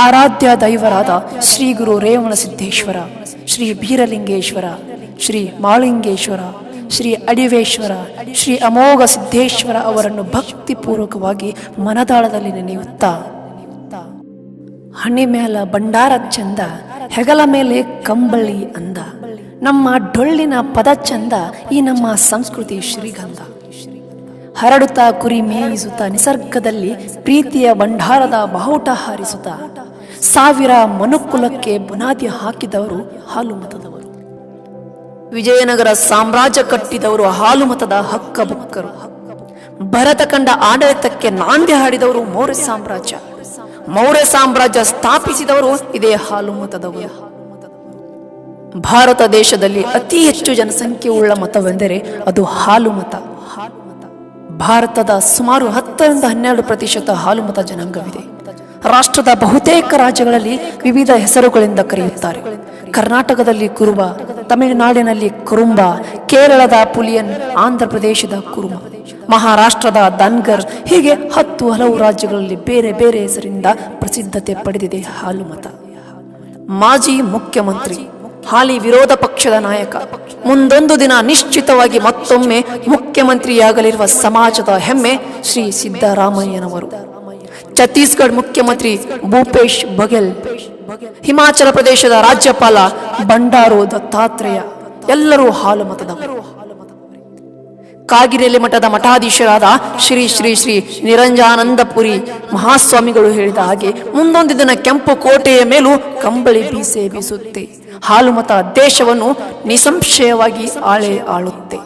ಆರಾಧ್ಯ ದೈವರಾದ ಶ್ರೀ ಗುರು ರೇವಣಸಿದ್ದೇಶ್ವರ, ಶ್ರೀ ಬೀರಲಿಂಗೇಶ್ವರ, ಶ್ರೀ ಮಾಳಿಂಗೇಶ್ವರ, ಶ್ರೀ ಅಡಿವೇಶ್ವರ, ಶ್ರೀ ಅಮೋಘ ಸಿದ್ದೇಶ್ವರ ಅವರನ್ನು ಭಕ್ತಿಪೂರ್ವಕವಾಗಿ ಮನದಾಳದಲ್ಲಿ ನೆನೆಯುತ್ತಾ, ಹಣೆ ಮೇಲ ಭಂಡಾರ ಚಂದ, ಹೆಗಲ ಮೇಲೆ ಕಂಬಳಿ ಅಂದ, ನಮ್ಮ ಡೊಳ್ಳಿನ ಪದ ಚಂದ, ಈ ನಮ್ಮ ಸಂಸ್ಕೃತಿ ಶ್ರೀಗಂಧ. ಹರಡುತ್ತಾ ಕುರಿ ಮೇಯಿಸುತ್ತ ನಿಸರ್ಗದಲ್ಲಿ ಪ್ರೀತಿಯ ಭಂಡಾರದ ಬಾವುಟ ಹಾರಿಸುತ್ತ ಸಾವಿರ ಮನುಕುಲಕ್ಕೆ ಬುನಾದಿ ಹಾಕಿದವರು ಹಾಲು ಮತದವರು. ವಿಜಯನಗರ ಸಾಮ್ರಾಜ್ಯ ಕಟ್ಟಿದವರು ಹಾಲು ಮತದ ಹಕ್ಕಬುಕ್ಕರು. ಭರತ ಕಂಡ ಆಡಳಿತಕ್ಕೆ ನಾಂದಿ ಹಾಡಿದವರು ಮೌರ್ಯ ಸಾಮ್ರಾಜ್ಯ. ಮೌರ್ಯ ಸಾಮ್ರಾಜ್ಯ ಸ್ಥಾಪಿಸಿದವರು ಇದೇ ಹಾಲು ಮತದವರು. ಭಾರತ ದೇಶದಲ್ಲಿ ಅತಿ ಹೆಚ್ಚು ಜನಸಂಖ್ಯೆ ಉಳ್ಳ ಮತವೆಂದರೆ ಅದು ಹಾಲು ಮತ. ಭಾರತದ ಸುಮಾರು 10-12% ಹಾಲು ಮತ ಜನಾಂಗವಿದೆ. ರಾಷ್ಟ್ರದ ಬಹುತೇಕ ರಾಜ್ಯಗಳಲ್ಲಿ ವಿವಿಧ ಹೆಸರುಗಳಿಂದ ಕರೆಯುತ್ತಾರೆ. ಕರ್ನಾಟಕದಲ್ಲಿ ಕುರುಬ, ತಮಿಳುನಾಡಿನಲ್ಲಿ ಕುರುಂಬ, ಕೇರಳದ ಪುಲಿಯನ್, ಆಂಧ್ರ ಪ್ರದೇಶದ ಕುರುಮ, ಮಹಾರಾಷ್ಟ್ರದ ಧನ್ಗರ್, ಹೀಗೆ 10 ಹಲವು ರಾಜ್ಯಗಳಲ್ಲಿ ಬೇರೆ ಬೇರೆ ಹೆಸರಿಂದ ಪ್ರಸಿದ್ಧತೆ ಪಡೆದಿದೆ ಹಾಲು ಮತ. ಮಾಜಿ ಮುಖ್ಯಮಂತ್ರಿ, ಹಾಲಿ ವಿರೋಧ ಪಕ್ಷದ ನಾಯಕ, ಮುಂದೊಂದು ದಿನ ನಿಶ್ಚಿತವಾಗಿ ಮತ್ತೊಮ್ಮೆ ಮುಖ್ಯಮಂತ್ರಿಯಾಗಲಿರುವ ಸಮಾಜದ ಹೆಮ್ಮೆ ಶ್ರೀ ಸಿದ್ದರಾಮಯ್ಯನವರು. ಛತ್ತೀಸ್ಗಢ ಮುಖ್ಯಮಂತ್ರಿ ಭೂಪೇಶ್ ಬಘೇಲ್, ಹಿಮಾಚಲ ಪ್ರದೇಶದ ರಾಜ್ಯಪಾಲ ಬಂಡಾರು ದತ್ತಾತ್ರೇಯ ಎಲ್ಲರೂ ಹಾಲು ಮತದವರು. ಕಾಗಿನೆಲೆ ಮಠದ ಮಠಾಧೀಶರಾದ ಶ್ರೀ ಶ್ರೀ ಶ್ರೀ ನಿರಂಜಾನಂದಪುರಿ ಮಹಾಸ್ವಾಮಿಗಳು ಹೇಳಿದ ಹಾಗೆ, ಮುಂದೊಂದು ದಿನ ಕೆಂಪು ಕೋಟೆಯ ಮೇಲೂ ಕಂಬಳಿ ಬೀಸೆ ಬೀಸುತ್ತೆ. ಹಾಲು ಮತ ದೇಶವನ್ನು ನಿಸಂಶಯವಾಗಿ ಆಳುತ್ತೆ.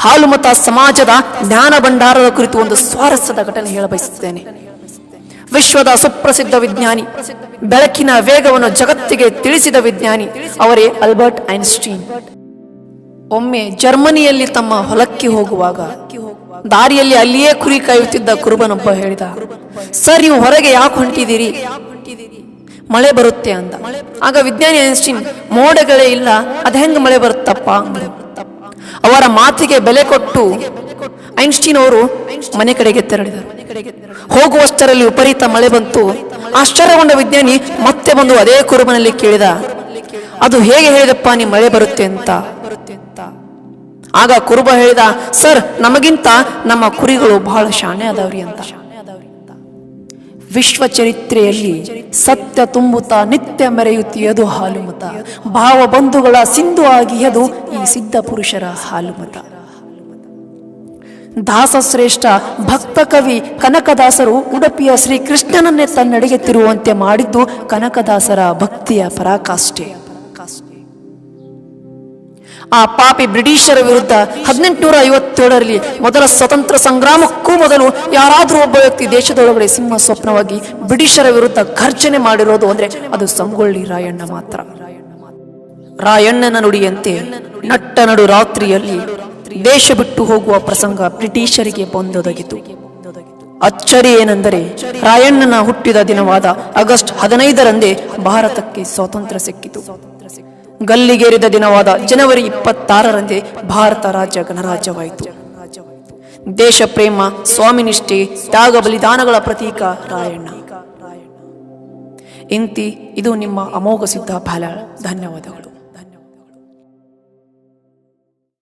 ಹಾಲು ಮತ ಸಮಾಜದ ಜ್ಞಾನ ಭಂಡಾರದ ಕುರಿತು ಒಂದು ಸ್ವಾರಸ್ಯದ ಘಟನೆ ಹೇಳಬಯಸುತ್ತೇನೆ. ವಿಶ್ವದ ಸುಪ್ರಸಿದ್ಧ ವಿಜ್ಞಾನಿ, ಬೆಳಕಿನ ವೇಗವನ್ನು ಜಗತ್ತಿಗೆ ತಿಳಿಸಿದ ವಿಜ್ಞಾನಿ ಅವರೇ ಆಲ್ಬರ್ಟ್ ಐನ್ಸ್ಟೀನ್. ಒಮ್ಮೆ ಜರ್ಮನಿಯಲ್ಲಿ ತಮ್ಮ ಹೊಲಕ್ಕೆ ಹೋಗುವಾಗ ದಾರಿಯಲ್ಲಿ ಅಲ್ಲಿಯೇ ಕುರಿ ಕಾಯುತ್ತಿದ್ದ ಕುರುಬನೊಬ್ಬ ಹೇಳಿದ, ಸರ್, ನೀವು ಹೊರಗೆ ಯಾಕೆ ಹೊಂಟಿದ್ದೀರಿ? ಮಳೆ ಬರುತ್ತೆ ಅಂದ. ಆಗ ವಿಜ್ಞಾನಿ ಐನ್ಸ್ಟೀನ್, ಮೋಡಗಳೇ ಇಲ್ಲ, ಅದ ಹೆಂಗ ಮಳೆ ಬರುತ್ತಪ್ಪ ಅಂದರು. ಅವರ ಮಾತಿಗೆ ಬೆಲೆ ಕೊಟ್ಟು ಐನ್ಸ್ಟೀನ್ ಅವರು ಮನೆ ಕಡೆಗೆ ತೆರಳಿದರು. ಹೋಗುವಷ್ಟರಲ್ಲಿ ವಿಪರೀತ ಮಳೆ ಬಂತು. ಆಶ್ಚರ್ಯಗೊಂಡ ವಿಜ್ಞಾನಿ ಮತ್ತೆ ಬಂದು ಅದೇ ಕುರುಬನಲ್ಲಿ ಕೇಳಿದ, ಅದು ಹೇಗೆ ಹೇಳಿದಪ್ಪ ನೀ ಮಳೆ ಬರುತ್ತೆ ಅಂತ? ಆಗ ಕುರುಬ ಹೇಳಿದ, ಸರ್, ನಮಗಿಂತ ನಮ್ಮ ಕುರಿಗಳು ಬಹಳ ಶಾಣೆ ಅದಾವ್ರಿ ಅಂತ. ವಿಶ್ವ ಚರಿತ್ರೆಯಲ್ಲಿ ಸತ್ಯ ತುಂಬುತ್ತಾ ನಿತ್ಯ ಮೆರೆಯುತ್ತಿಯದು ಹಾಲು ಮತ. ಭಾವ ಬಂಧುಗಳ ಸಿಂಧು ಆಗಿಯದು ಈ ಸಿದ್ಧ ಪುರುಷರ ಹಾಲು ಮತ. ದಾಸಶ್ರೇಷ್ಠ ಭಕ್ತ ಕವಿ ಕನಕದಾಸರು ಉಡುಪಿಯ ಶ್ರೀ ಕೃಷ್ಣನನ್ನೇ ತನ್ನೆಡೆಗೆ ತಿರುವಂತೆ ಮಾಡಿದ್ದು ಕನಕದಾಸರ ಭಕ್ತಿಯ ಪರಾಕಾಷ್ಠೆ. ಆ ಪಾಪಿ ಬ್ರಿಟಿಷರ ವಿರುದ್ಧ 1857ರಲ್ಲಿ ಮೊದಲ ಸ್ವತಂತ್ರ ಸಂಗ್ರಾಮಕ್ಕೂ ಮೊದಲು ಯಾರಾದರೂ ಒಬ್ಬ ವ್ಯಕ್ತಿ ದೇಶದೊಳಗಡೆ ಸಿಂಹ ಸ್ವಪ್ನವಾಗಿ ಬ್ರಿಟಿಷರ ವಿರುದ್ಧ ಘರ್ಜನೆ ಮಾಡಿರೋದು ಅಂದ್ರೆ ಅದು ಸಂಗೊಳ್ಳಿ ರಾಯಣ್ಣ ಮಾತ್ರ. ರಾಯಣ್ಣನ ನುಡಿಯಂತೆ ನಟ್ಟ ನಡು ರಾತ್ರಿಯಲ್ಲಿ ದೇಶ ಬಿಟ್ಟು ಹೋಗುವ ಪ್ರಸಂಗ ಬ್ರಿಟಿಷರಿಗೆ ಬಂದೊದಗಿತು. ಅಚ್ಚರಿ ಏನೆಂದರೆ, ರಾಯಣ್ಣನ ಹುಟ್ಟಿದ ದಿನವಾದ ಆಗಸ್ಟ್ 15ರಂದೇ ಭಾರತಕ್ಕೆ ಸ್ವಾತಂತ್ರ್ಯ ಸಿಕ್ಕಿತು. ಗಲ್ಲಿಗೇರಿದ ದಿನವಾದ ಜನವರಿ 26ರಂದೇ ಭಾರತ ರಾಜ್ಯ ಗಣರಾಜ್ಯವಾಯಿತು. ದೇಶ ಪ್ರೇಮ, ಸ್ವಾಮಿನಿಷ್ಠೆ, ತ್ಯಾಗ ಬಲಿದಾನಗಳ ಪ್ರತೀಕ ರಾಯಣ್ಣ. ಇದು ನಿಮ್ಮ ಅಮೋಘ ಸಿದ್ಧ ಬಾಲಾಳ್. ಧನ್ಯವಾದಗಳು.